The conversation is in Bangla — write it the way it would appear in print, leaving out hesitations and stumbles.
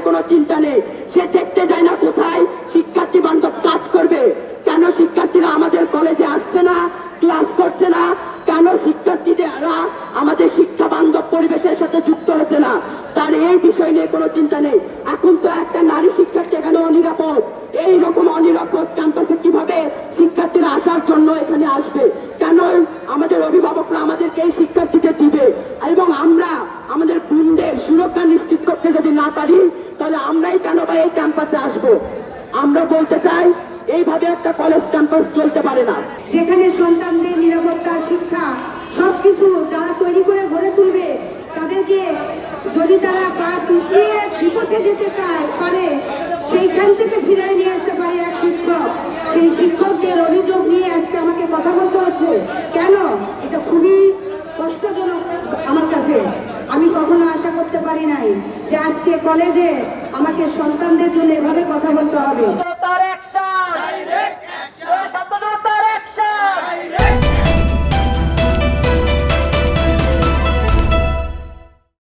কোনো চিন্তা নেই। সে দেখতে যায় না কোথায় শিক্ষার্থী বান্ধব কাজ করবে, কেন শিক্ষার্থীরা আমাদের কলেজে আসছে না, ক্লাস করছে না, কেন শিক্ষার্থীরা আমাদের শিক্ষা বান্ধব পরিবেশের সাথে যুক্ত হচ্ছে না, তার এই বিষয় নিয়ে কোনো চিন্তা নেই। এখন তো একটা নারী শিক্ষার্থী এখানে অনিরাপদ, এইরকম অনিরাপদ ক্যাম্পাসে কিভাবে শিক্ষার্থীরা আসার জন্য এখানে আসবে, কেন আমাদের অভিভাবকরা আমাদেরকে এই শিক্ষার্থীদের দিবে, এবং আমরা আমাদের বোনদের সুরক্ষা নিশ্চিত করতে যদি না পারি তাহলে আমরাই কেন বা এই ক্যাম্পাসে আসবো। আমরা বলতে চাই এইভাবে একটা কলেজ ক্যাম্পাস চলতে পারে না, যেখানে সন্তানদের নিরাপত্তা, শিক্ষা সবকিছু যারা তৈরি করে গড়ে তুলবে, তাদেরকে যদি তারা পা পিছলিয়ে বিপথে যেতে চায় পারে, সেইখান থেকে ফিরিয়ে নিয়ে আসতে পারে এক শিক্ষক। সেই শিক্ষকদের অভিযোগ নিয়ে আজকে আমাকে কথা বলতে হচ্ছে কেন, এটা খুবই কষ্টজনক আমার কাছে। আমি কখনো আশা করতে পারি নাই যে আজকে কলেজে আমাকে সন্তানদের জন্য এভাবে কথা বলতে হবে।